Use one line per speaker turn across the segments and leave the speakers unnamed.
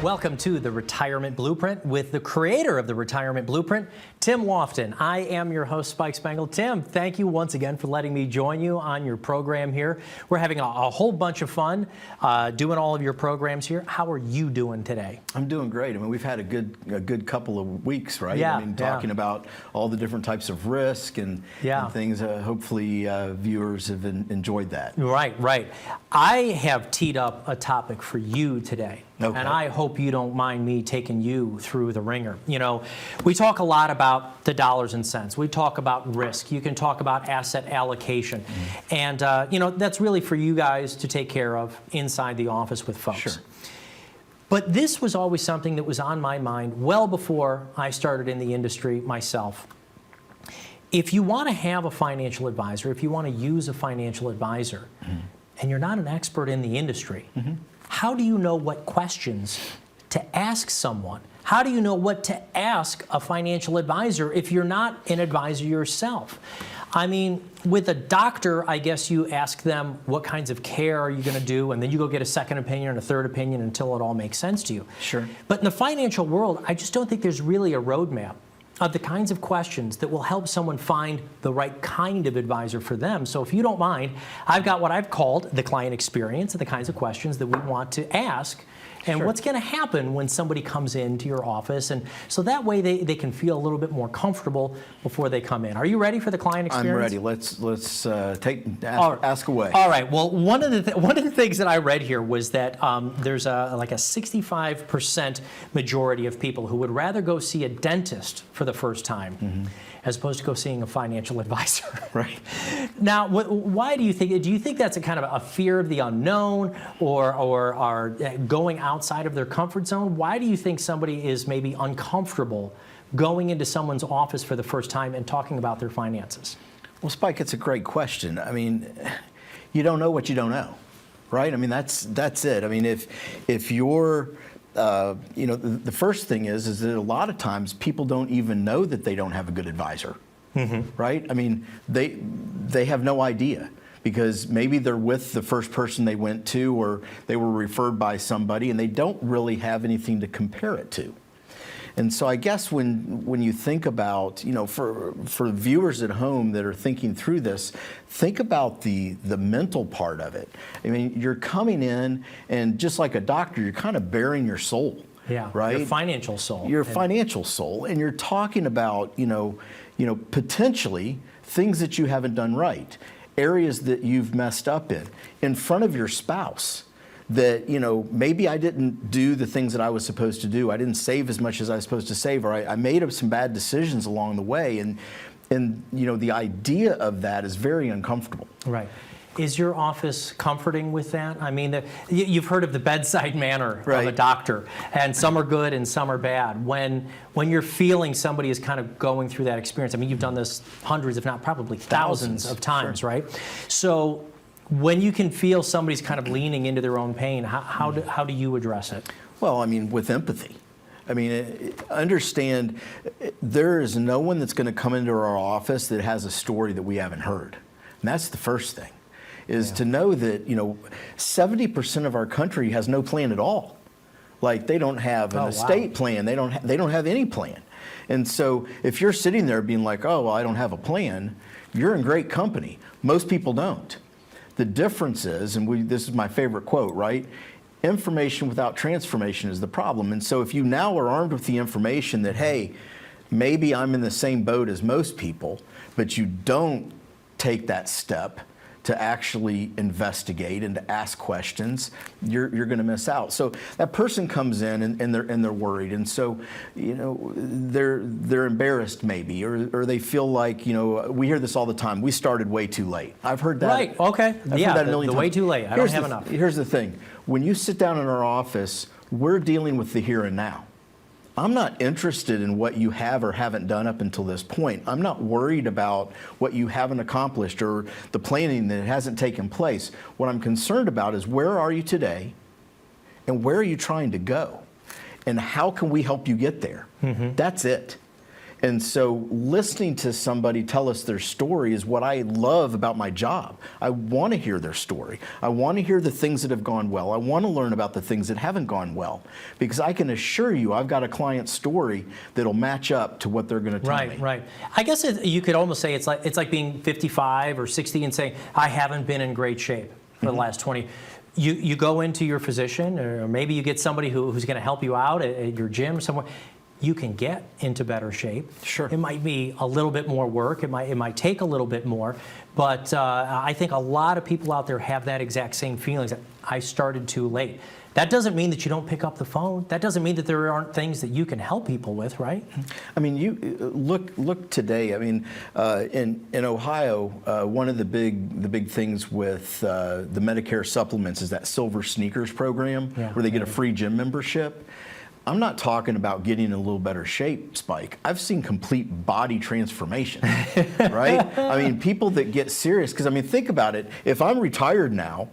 Welcome to the Retirement Blueprint with the creator of the Retirement Blueprint, Tim Lofton. I am your host, Spike Spengel. Tim, thank you once again for letting me join you on your program here. We're having a whole bunch of fun doing all of your programs here. How are you doing today?
I'm doing great. I mean, we've had a good couple of weeks, right?
Yeah,
I mean, talking about all the different types of risk and things. Hopefully, viewers have enjoyed that.
Right. I have teed up a topic for you today.
Okay.
And I hope you don't mind me taking you through the ringer. You know, we talk a lot about the dollars and cents. We talk about risk. You can talk about asset allocation. Mm-hmm. And, you know, that's really for you guys to take care of inside the office with folks.
Sure.
But this was always something that was on my mind well before I started in the industry myself. If you want to have a financial advisor, if you want to use a financial advisor, mm-hmm. and you're not an expert in the industry, mm-hmm. how do you know what questions to ask someone? How do you know what to ask a financial advisor if you're not an advisor yourself? I mean, with a doctor, I guess you ask them what kinds of care are you going to do, and then you go get a second opinion and a third opinion until it all makes sense to you.
Sure.
But in the financial world, I just don't think there's really a roadmap of the kinds of questions that will help someone find the right kind of advisor for them. So if you don't mind, I've got what I've called the client experience and the kinds of questions that we want to ask and
Sure.
what's going to happen when somebody comes into your office. And so that way they can feel a little bit more comfortable before they come in. Are you ready for the client experience?
I'm ready. Let's ask away.
All right. Well, one of the things that I read here was that there's like a 65% majority of people who would rather go see a dentist for the first time mm-hmm. as opposed to go seeing a financial advisor.
Right.
Now, why do you think that's a kind of a fear of the unknown or are going outside of their comfort zone? Why do you think somebody is maybe uncomfortable going into someone's office for the first time and talking about their finances?
Well, Spike, it's a great question. I mean, you don't know what you don't know, right? I mean, that's it. I mean, if you're you know, the first thing is that a lot of times people don't even know that they don't have a good advisor, mm-hmm. right? I mean, they have no idea because maybe they're with the first person they went to or they were referred by somebody and they don't really have anything to compare it to. And so I guess when you think about, you know, for viewers at home that are thinking through this, think about the mental part of it. I mean, you're coming in and just like a doctor, you're kind of bearing your soul.
Yeah,
right?
Your financial soul.
Your financial soul. And you're talking about, you know, potentially things that you haven't done right, areas that you've messed up in front of your spouse. That, you know, maybe I didn't do the things that I was supposed to do. I didn't save as much as I was supposed to save, or I made up some bad decisions along the way. And you know, the idea of that is very uncomfortable.
Right. Is your office comforting with that? I mean, you've heard of the bedside manner
right.
of a doctor, and some are good and some are bad. When you're feeling somebody is kind of going through that experience, I mean, you've done this hundreds, if not probably thousands of times,
sure.
right? So when you can feel somebody's kind of leaning into their own pain, how do you address it?
Well, I mean, with empathy. I mean, understand there is no one that's going to come into our office that has a story that we haven't heard. And that's the first thing, is to know that, you know, 70% of our country has no plan at all. Like they don't have an estate plan. They don't have any plan. And so if you're sitting there being like, oh, well, I don't have a plan, you're in great company. Most people don't. The difference is, and this is my favorite quote, right? Information without transformation is the problem. And so if you now are armed with the information that, hey, maybe I'm in the same boat as most people, but you don't take that step to actually investigate and to ask questions, you're going to miss out. So that person comes in and they're worried, and so, you know, they're embarrassed maybe, or they feel like, you know, we hear this all the time. We started way too late. I've heard that.
Right. Okay.
I've heard that a million times.
Way too late. I don't have enough.
Here's the thing: when you sit down in our office, we're dealing with the here and now. I'm not interested in what you have or haven't done up until this point. I'm not worried about what you haven't accomplished or the planning that hasn't taken place. What I'm concerned about is where are you today and where are you trying to go? And how can we help you get there? Mm-hmm. That's it. And so listening to somebody tell us their story is what I love about my job. I want to hear their story. I want to hear the things that have gone well. I want to learn about the things that haven't gone well, because I can assure you I've got a client story that'll match up to what they're going to tell me.
Right. I guess you could almost say it's like being 55 or 60 and saying, I haven't been in great shape for the last 20. You go into your physician, or maybe you get somebody who's going to help you out at your gym somewhere. You can get into better shape.
Sure.
It might be a little bit more work. It might take a little bit more. But I think a lot of people out there have that exact same feelings that I started too late. That doesn't mean that you don't pick up the phone. That doesn't mean that there aren't things that you can help people with, right?
I mean, you look today. I mean, in Ohio, one of the big things with the Medicare supplements is that Silver Sneakers program, where they get a free gym membership. I'm not talking about getting in a little better shape, Spike. I've seen complete body transformation, right? I mean, people that get serious, because I mean, think about it. If I'm retired now,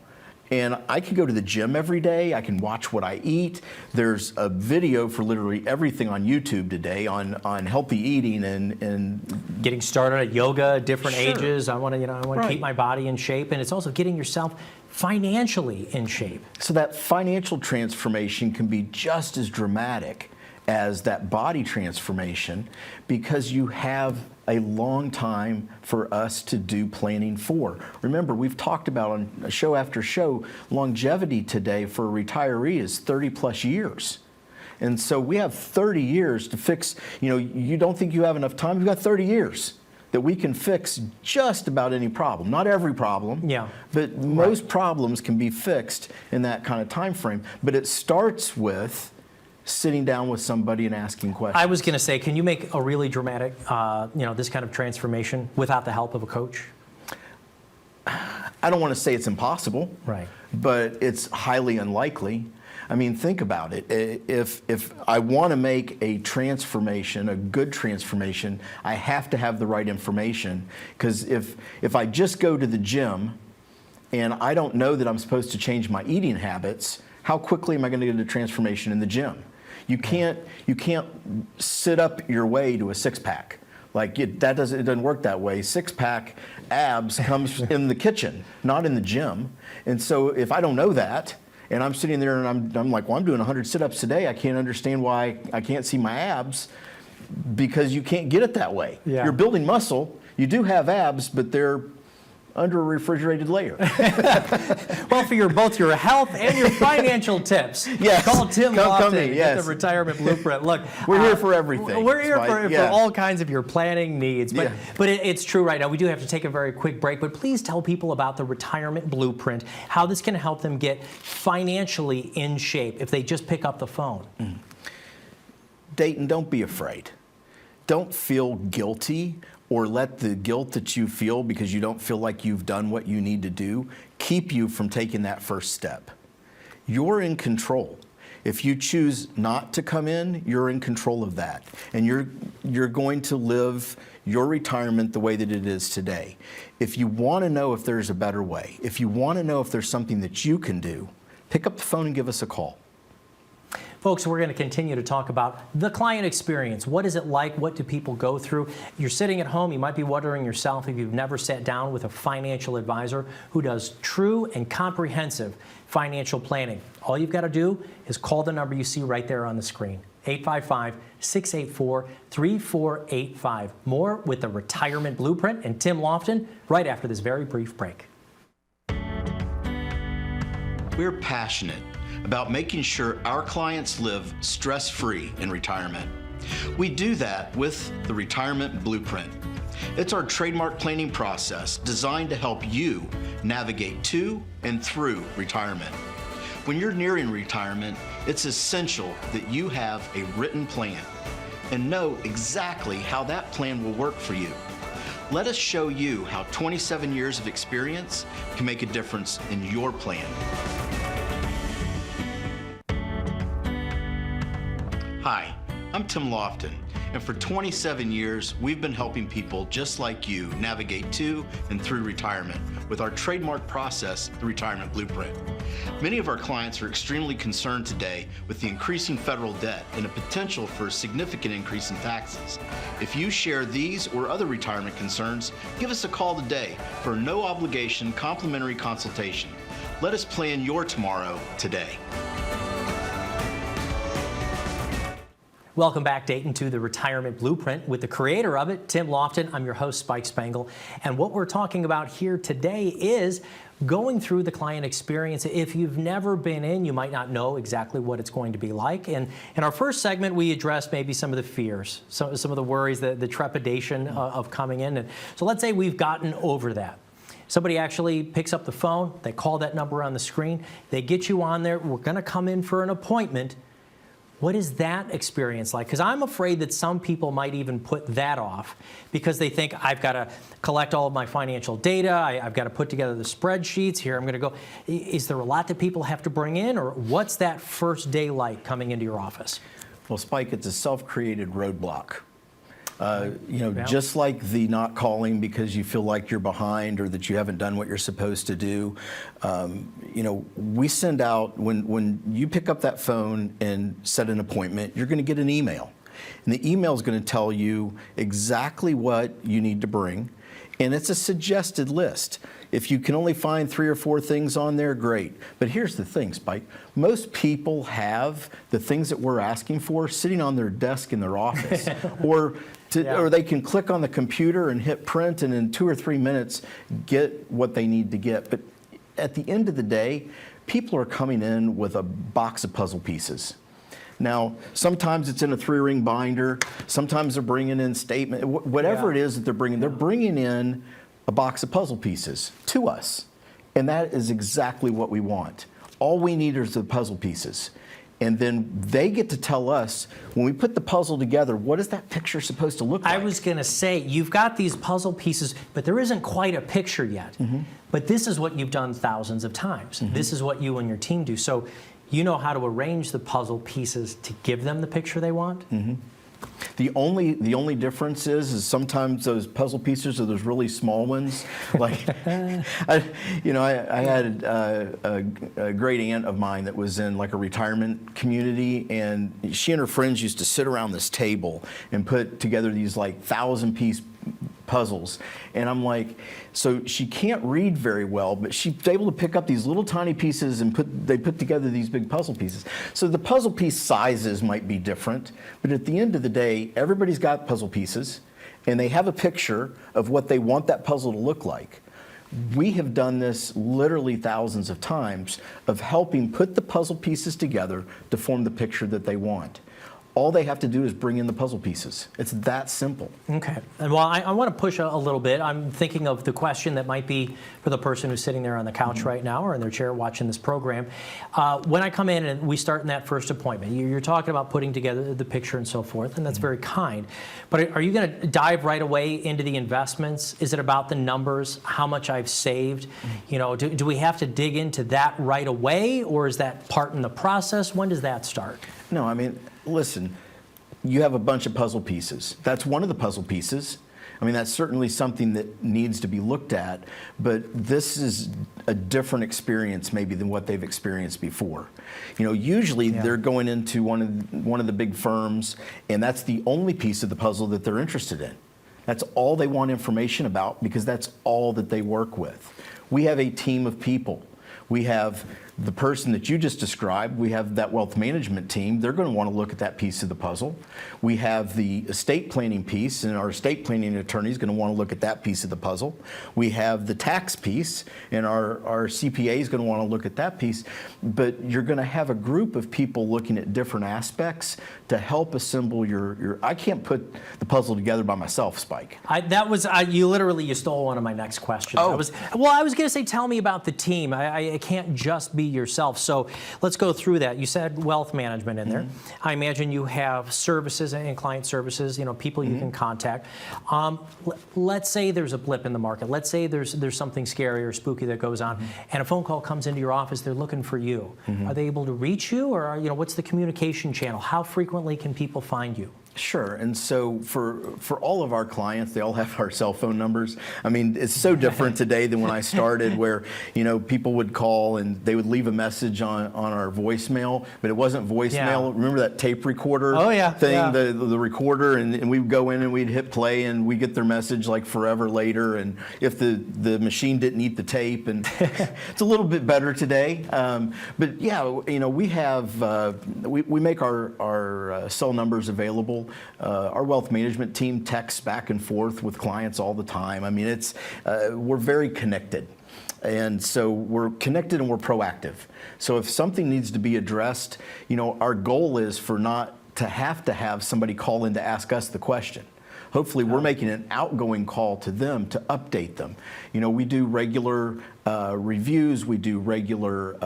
and I can go to the gym every day, I can watch what I eat. There's a video for literally everything on YouTube today on healthy eating and
getting started at yoga at different
Sure.
ages. I want to
Right.
keep my body in shape, and it's also getting yourself financially in shape.
So that financial transformation can be just as dramatic as that body transformation, because you have a long time for us to do planning for. Remember, we've talked about on show after show, longevity today for a retiree is 30 plus years. And so we have 30 years to fix, you don't think you have enough time, you've got 30 years that we can fix just about any problem. Not every problem, but most problems can be fixed in that kind of time frame. But it starts with sitting down with somebody and asking questions.
I was going to say, can you make a really dramatic, this kind of transformation without the help of a coach?
I don't want to say it's impossible,
Right.
but it's highly unlikely. I mean, think about it. If I want to make a transformation, a good transformation, I have to have the right information. Because if I just go to the gym and I don't know that I'm supposed to change my eating habits, how quickly am I going to get a transformation in the gym? You can't sit up your way to a six-pack. It doesn't work that way. Six-pack abs comes in the kitchen, not in the gym. And so if I don't know that, and I'm sitting there and I'm like, well, I'm doing 100 sit-ups today. I can't understand why I can't see my abs, because you can't get it that way.
Yeah.
You're building muscle. You do have abs, but they're under a refrigerated layer.
Well, for both your health and your financial tips,
yes.
call Tim
Come
Lofton
to me,
at
yes.
the Retirement Blueprint. Look,
We're here for everything.
We're here
Spike.
for all kinds of your planning needs. But,
Yeah.
but it's true right now. We do have to take a very quick break. But please tell people about the Retirement Blueprint, how this can help them get financially in shape if they just pick up the phone.
Dayton, don't be afraid. Don't feel guilty, or let the guilt that you feel because you don't feel like you've done what you need to do keep you from taking that first step. You're in control. If you choose not to come in, you're in control of that. And you're going to live your retirement the way that it is today. If you want to know if there's a better way, if you want to know if there's something that you can do, pick up the phone and give us a call.
Folks, we're going to continue to talk about the client experience. What is it like? What do people go through? You're sitting at home. You might be wondering yourself if you've never sat down with a financial advisor who does true and comprehensive financial planning. All you've got to do is call the number you see right there on the screen, 855-684-3485. More with the Retirement Blueprint and Tim Lofton right after this very brief break.
We're passionate about making sure our clients live stress-free in retirement. We do that with the Retirement Blueprint. It's our trademark planning process designed to help you navigate to and through retirement. When you're nearing retirement, it's essential that you have a written plan and know exactly how that plan will work for you. Let us show you how 27 years of experience can make a difference in your plan. Hi, I'm Tim Lofton, And for 27 years, we've been helping people just like you navigate to and through retirement with our trademark process, the Retirement Blueprint. Many of our clients are extremely concerned today with the increasing federal debt and a potential for a significant increase in taxes. If you share these or other retirement concerns, give us a call today for a no obligation complimentary consultation. Let us plan your tomorrow today.
Welcome back, Dayton, to the Retirement Blueprint with the creator of it, Tim Lofton. I'm your host, Spike Spengel. And what we're talking about here today is going through the client experience. If you've never been in, you might not know exactly what it's going to be like. And in our first segment, we addressed maybe some of the fears, some of the worries, the trepidation of coming in. And so let's say we've gotten over that. Somebody actually picks up the phone, they call that number on the screen, they get you on there, we're going to come in for an appointment. What is that experience like? Because I'm afraid that some people might even put that off because they think, I've got to collect all of my financial data, I've got to put together the spreadsheets, here I'm going to go. Is there a lot that people have to bring in, or what's that first day like coming into your office?
Well, Spike, it's a self-created roadblock.
Yeah.
Just like the not calling because you feel like you're behind or that you haven't done what you're supposed to do, we send out, when you pick up that phone and set an appointment, you're going to get an email. And the email is going to tell you exactly what you need to bring. And it's a suggested list. If you can only find 3 or 4 things on there, great. But here's the thing, Spike. Most people have the things that we're asking for sitting on their desk in their office. Or they can click on the computer and hit print and in 2 or 3 minutes get what they need to get. But at the end of the day, people are coming in with a box of puzzle pieces. Now, sometimes it's in a 3-ring binder. Sometimes they're bringing in statement. Whatever it is that they're bringing in a box of puzzle pieces to us. And that is exactly what we want. All we need is the puzzle pieces. And then they get to tell us, when we put the puzzle together, what is that picture supposed to look like?
I was going to say, you've got these puzzle pieces, but there isn't quite a picture yet. Mm-hmm. But this is what you've done thousands of times. Mm-hmm. This is what you and your team do. So you know how to arrange the puzzle pieces to give them the picture they want?
Mm-hmm. The only difference is sometimes those puzzle pieces are those really small ones. Like, I had a great aunt of mine that was in like a retirement community, and she and her friends used to sit around this table and put together these like 1,000-piece puzzles. And I'm like, so she can't read very well, but she's able to pick up these little tiny pieces and they put together these big puzzle pieces. So the puzzle piece sizes might be different, but at the end of the day, everybody's got puzzle pieces and they have a picture of what they want that puzzle to look like. We have done this literally thousands of times of helping put the puzzle pieces together to form the picture that they want. All they have to do is bring in the puzzle pieces. It's that simple.
Okay. And while I want to push a little bit, I'm thinking of the question that might be for the person who's sitting there on the couch right now or in their chair watching this program. When I come in and we start in that first appointment, you're talking about putting together the picture and so forth, and that's very kind. But are you going to dive right away into the investments? Is it about the numbers, how much I've saved? Do we have to dig into that right away, or is that part in the process? When does that start?
No, I mean, listen, you have a bunch of puzzle pieces. That's one of the puzzle pieces. I mean, that's certainly something that needs to be looked at, but this is a different experience maybe than what they've experienced before. Usually they're going into one of the big firms, and that's the only piece of the puzzle that they're interested in. That's all they want information about because that's all that they work with. We have a team of people. We have the person that you just described. We have that wealth management team. They're going to want to look at that piece of the puzzle. We have the estate planning piece, and our estate planning attorney is going to want to look at that piece of the puzzle. We have the tax piece, and our CPA is going to want to look at that piece. But you're going to have a group of people looking at different aspects to help assemble your I can't put the puzzle together by myself, Spike.
You stole one of my next questions.
Oh.
I was going to say, tell me about the team. I can't just be yourself. So let's go through that. You said wealth management in there. I imagine you have services and client services, people you can contact. Let's say there's a blip in the market. Let's say there's something scary or spooky that goes on, and a phone call comes into your office. They're looking for you. Are they able to reach you, or what's the communication channel? How frequently can people find you?
Sure. And so for all of our clients, they all have our cell phone numbers. I mean, it's so different today than when I started, where, you know, people would call and they would leave a message on our voicemail, but it wasn't voicemail.
Yeah.
Remember that tape recorder thing,
yeah.
the recorder, and we would go in and we'd hit play and we'd get their message like forever later. And if the machine didn't eat the tape, and it's a little bit better today. But yeah, you know, we have, we make our cell numbers available. Our wealth management team texts back and forth with clients all the time. I mean, it's we're very connected. And so we're connected and we're proactive. So if something needs to be addressed, you know, our goal is for not to have somebody call in to ask us the question. Hopefully we're making an outgoing call to them to update them. You know, we do regular reviews, we do regular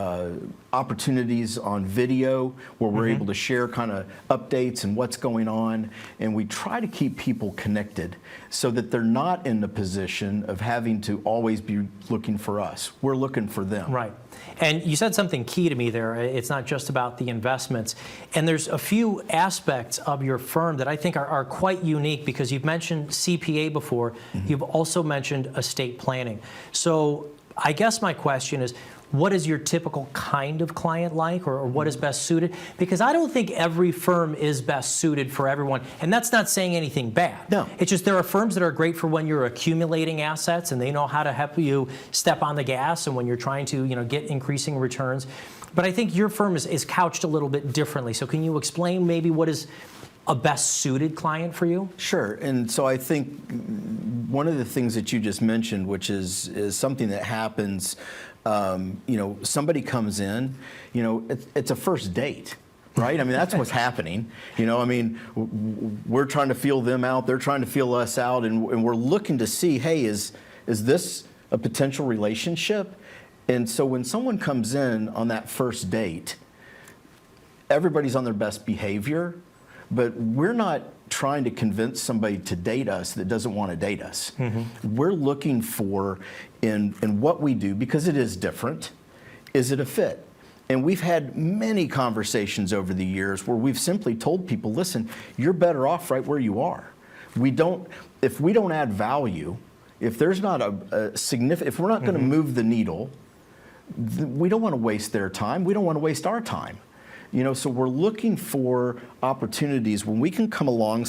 opportunities on video where we're able to share kind of updates and what's going on, and we try to keep people connected so that they're not in the position of having to always be looking for us. We're looking for them.
Right. And you said something key to me there. It's not just about the investments. And there's a few aspects of your firm that I think are quite unique, because you've mentioned CPA before. You've also mentioned estate planning. So I guess my question is, what is your typical kind of client like, or what is best suited? Because I don't think every firm is best suited for everyone. And that's not saying anything bad.
No.
It's just there are firms that are great for when you're accumulating assets and they know how to help you step on the gas, and when you're trying to, you know, get increasing returns. But I think your firm is couched a little bit differently. So can you explain maybe what is a best suited client for you?
Sure. And so I think one of the things that you just mentioned, which is something that happens, you know, somebody comes in, you know, it's a first date. Right? I mean, that's what's happening. You know, I mean, we're trying to feel them out, they're trying to feel us out, and we're looking to see, hey, is this a potential relationship? And so when someone comes in on that first date, everybody's on their best behavior, but we're not trying to convince somebody to date us that doesn't want to date us. We're looking for, in what we do, because it is different, is it a fit? And we've had many conversations over the years where we've simply told people, listen, you're better off right where you are. If we don't add value, if there's not a significant, if we're not going to move the needle, we don't want to waste their time. We don't want to waste our time. You know, so we're looking for opportunities when we can come along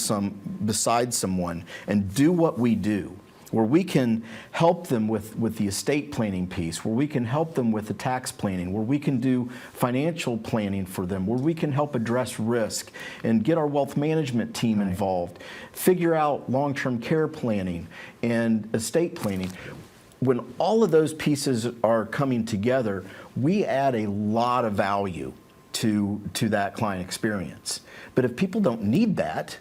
beside someone and do what we do, where we can help them with the estate planning piece, where we can help them with the tax planning, where we can do financial planning for them, where we can help address risk and get our wealth management team involved, figure out long-term care planning and estate planning. When all of those pieces are coming together, we add a lot of value to that client experience. But if people don't need that,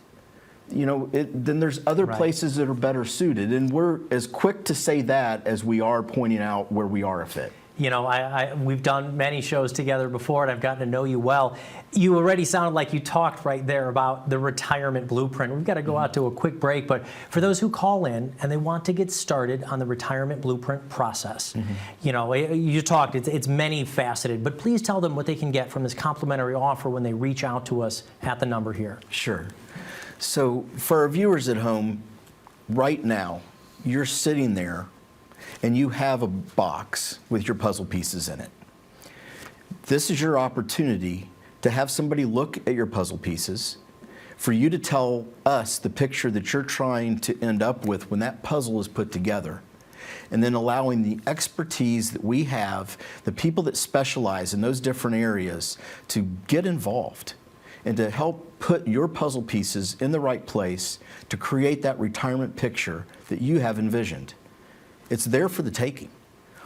you know, then there's other places that are better suited. And we're as quick to say that as we are pointing out where we are a fit.
You know, we've done many shows together before, and I've gotten to know you well. You already sounded like you talked right there about the retirement blueprint. We've got to go out to a quick break, but for those who call in and they want to get started on the retirement blueprint process, you know, you talked, it's many faceted, but please tell them what they can get from this complimentary offer when they reach out to us at the number here. Sure.
So for our viewers at home, right now, you're sitting there and you have a box with your puzzle pieces in it. This is your opportunity to have somebody look at your puzzle pieces, for you to tell us the picture that you're trying to end up with when that puzzle is put together, and then allowing the expertise that we have, the people that specialize in those different areas, to get involved and to help put your puzzle pieces in the right place to create that retirement picture that you have envisioned. It's there for the taking.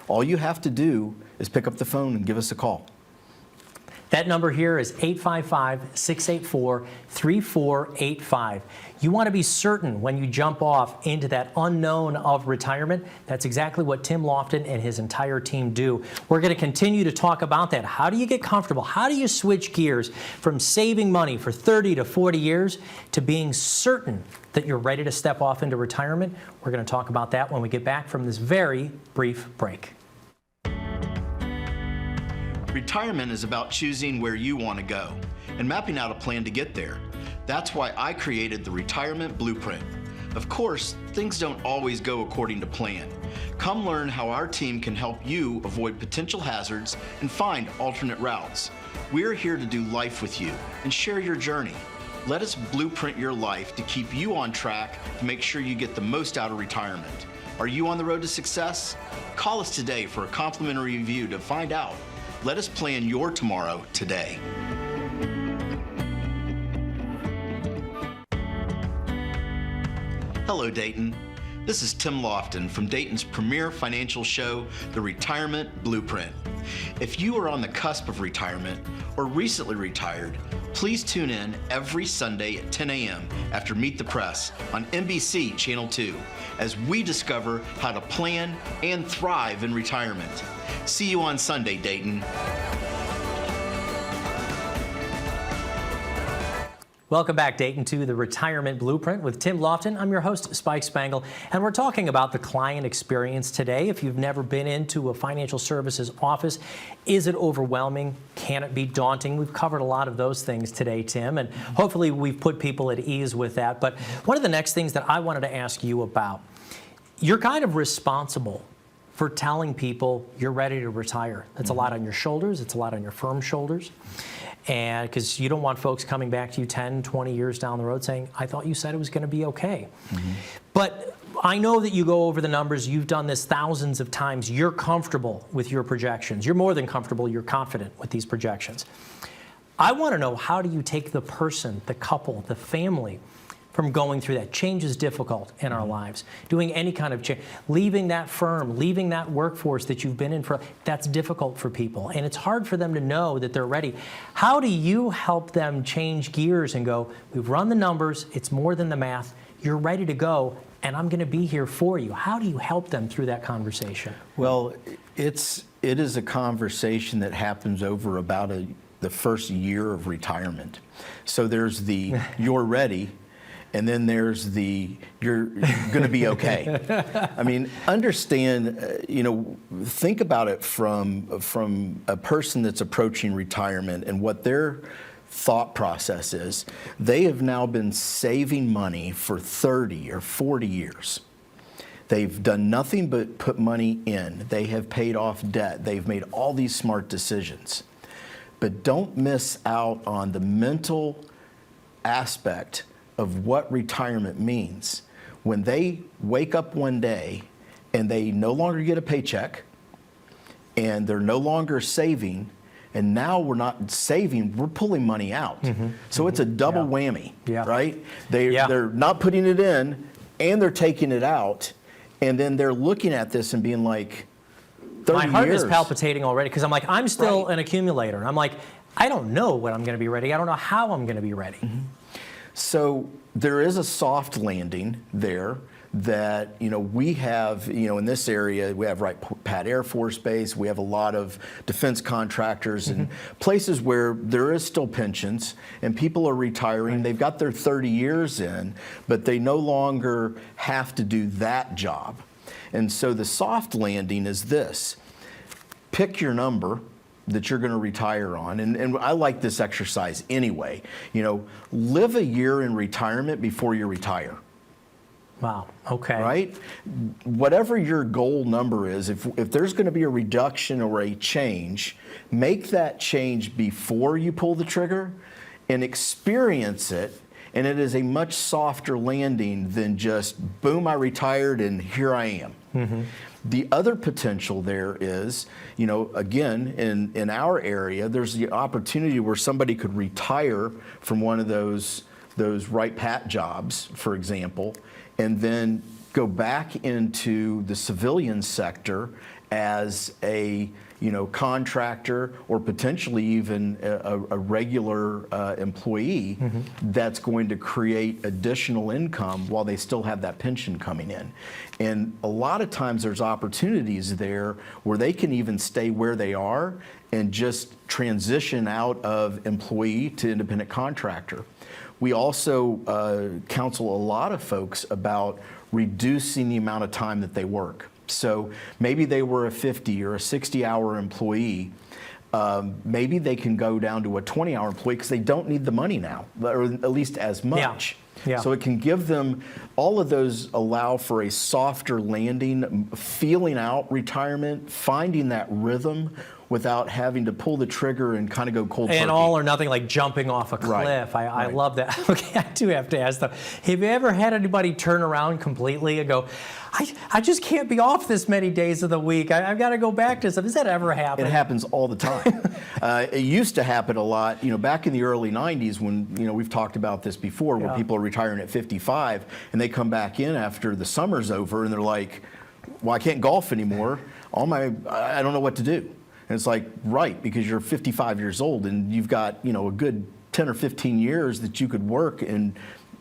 All you have to do is pick up the phone and give us a call.
That number here is 855-684-3485. You want to be certain when you jump off into that unknown of retirement. That's exactly what Tim Lofton and his entire team do. We're going to continue to talk about that. How do you get comfortable? How do you switch gears from saving money for 30 to 40 years to being certain that you're ready to step off into retirement? We're going to talk about that when we get back from this very brief break.
Retirement is about choosing where you want to go and mapping out a plan to get there. That's why I created the Retirement Blueprint. Of course, things don't always go according to plan. Come learn how our team can help you avoid potential hazards and find alternate routes. We're here to do life with you and share your journey. Let us blueprint your life to keep you on track to make sure you get the most out of retirement. Are you on the road to success? Call us today for a complimentary review to find out. Let us plan your tomorrow today. Hello, Dayton. This is Tim Lofton from Dayton's premier financial show, The Retirement Blueprint. If you are on the cusp of retirement or recently retired, please tune in every Sunday at 10 a.m. after Meet the Press on NBC Channel 2 as we discover how to plan and thrive in retirement. See you on Sunday, Dayton.
Welcome back, Dayton, to the Retirement Blueprint with Tim Lofton. I'm your host, Spike Spengel, and we're talking about the client experience today. If you've never been into a financial services office, is it overwhelming? Can it be daunting? We've covered a lot of those things today, Tim, and hopefully we've put people at ease with that. But one of the next things that I wanted to ask you about, you're kind of responsible for telling people you're ready to retire. That's a lot on your shoulders. It's a lot on your firm's shoulders. And because you don't want folks coming back to you 10, 20 years down the road saying, I thought you said it was going to be okay. But I know that you go over the numbers. You've done this thousands of times. You're comfortable with your projections. You're more than comfortable. You're confident with these projections. I want to know, how do you take the person, the couple, the family from going through that? Change is difficult in our lives. Doing any kind of change, leaving that firm, leaving that workforce that you've been in for, that's difficult for people. And it's hard for them to know that they're ready. How do you help them change gears and go, we've run the numbers, it's more than the math, you're ready to go, and I'm going to be here for you? How do you help them through that conversation?
Well, it is a conversation that happens over about the first year of retirement. So there's the you're ready, and then there's the you're going to be okay. I mean, understand, think about it from a person that's approaching retirement and what their thought process is. They have now been saving money for 30 or 40 years. They've done nothing but put money in. They have paid off debt. They've made all these smart decisions. But don't miss out on the mental aspect of what retirement means. When they wake up one day and they no longer get a paycheck and they're no longer saving, and now we're not saving, we're pulling money out. So it's a double whammy, right? They're not putting it in and they're taking it out, and then they're looking at this and being like, 30
My heart
years.
is palpitating already because I'm like, I'm still an accumulator. I'm like, I don't know when I'm going to be ready. I don't know how I'm going to be ready.
So there is a soft landing there that, we have, in this area, we have Pat Air Force Base, we have a lot of defense contractors and places where there is still pensions and people are retiring. They've got their 30 years in, but they no longer have to do that job. And so the soft landing is this: pick your number that you're going to retire on. And I like this exercise anyway. Live a year in retirement before you retire.
Wow, okay.
Right? Whatever your goal number is, if there's going to be a reduction or a change, make that change before you pull the trigger and experience it. And it is a much softer landing than just, boom, I retired and here I am. The other potential there is, again, in our area, there's the opportunity where somebody could retire from one of those right pat jobs, for example, and then go back into the civilian sector as a contractor or potentially even a regular employee that's going to create additional income while they still have that pension coming in. And a lot of times there's opportunities there where they can even stay where they are and just transition out of employee to independent contractor. We also counsel a lot of folks about reducing the amount of time that they work. So maybe they were a 50 or a 60-hour employee. maybe they can go down to a 20-hour employee because they don't need the money now, or at least as much.
Yeah.
So it can give them, all of those allow for a softer landing, feeling out retirement, finding that rhythm without having to pull the trigger and kind of go cold turkey.
And all or nothing, like jumping off a cliff.
Right.
I love that. Okay, I do have to ask though, have you ever had anybody turn around completely and go, I just can't be off this many days of the week. I've got to go back to something. Does that ever happen?
It happens all the time. It used to happen a lot, back in the early 90s when, we've talked about this before, where people are retiring at 55 and they come back in after the summer's over and they're like, well, I can't golf anymore. I don't know what to do. And it's like, right, because you're 55 years old and you've got, a good 10 or 15 years that you could work and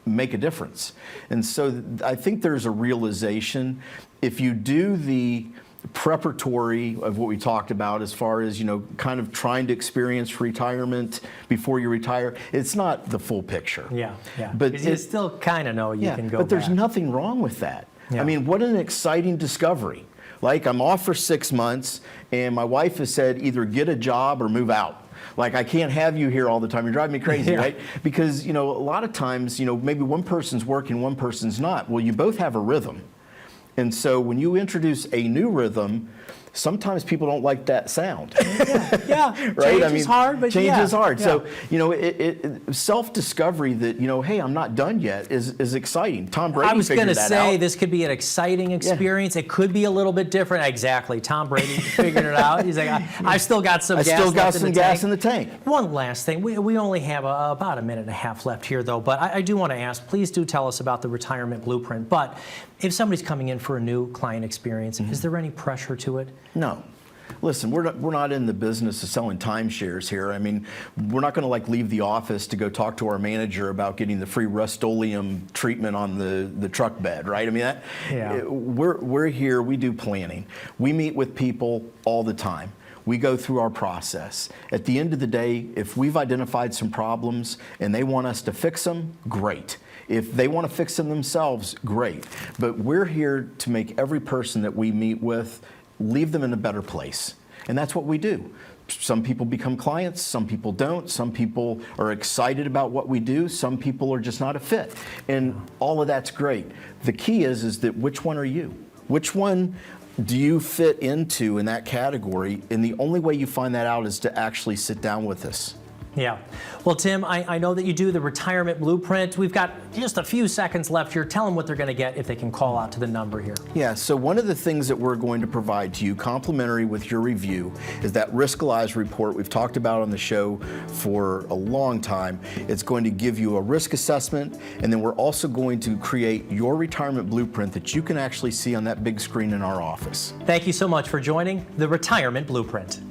make a difference. And so I think there's a realization, if you do the preparatory of what we talked about as far as, kind of trying to experience retirement before you retire, it's not the full picture.
Yeah.
But
you still kind of know you can go
but there's
back.
nothing wrong with that.
Yeah.
I mean, what an exciting discovery. Like, I'm off for 6 months, and my wife has said either get a job or move out. Like, I can't have you here all the time. You're driving me crazy, right? Because, a lot of times, maybe one person's working, one person's not. Well, you both have a rhythm. And so when you introduce a new rhythm, sometimes people don't like that sound.
Yeah.
Right?
Change is hard, but
change is hard.
Yeah.
So, self-discovery that, hey, I'm not done yet is exciting. Tom Brady
I was
figured
going to
that
say
out.
this could be an exciting experience. It could be a little bit different. Exactly. Tom Brady figured it out. He's like, I've still got some gas
in the tank.
One last thing. We only have about a minute and a half left here, though. But I do want to ask, please do tell us about the retirement blueprint. But if somebody's coming in for a new client experience, is there any pressure to it?
No. Listen, we're not in the business of selling timeshares here. I mean, we're not going to leave the office to go talk to our manager about getting the free Rust-Oleum treatment on the truck bed, right? I mean, we're here. We do planning. We meet with people all the time. We go through our process. At the end of the day, if we've identified some problems and they want us to fix them, great. If they want to fix them themselves, great. But we're here to make every person that we meet with, leave them in a better place. And that's what we do. Some people become clients, some people don't. Some people are excited about what we do. Some people are just not a fit. And all of that's great. The key is that which one are you? Which one do you fit into in that category? And the only way you find that out is to actually sit down with us.
Yeah. Well, Tim, I know that you do the retirement blueprint. We've got just a few seconds left here. Tell them what they're going to get if they can call out to the number here.
Yeah, so one of the things that we're going to provide to you, complimentary with your review, is that Riskalyze report we've talked about on the show for a long time. It's going to give you a risk assessment, and then we're also going to create your retirement blueprint that you can actually see on that big screen in our office.
Thank you so much for joining the Retirement Blueprint.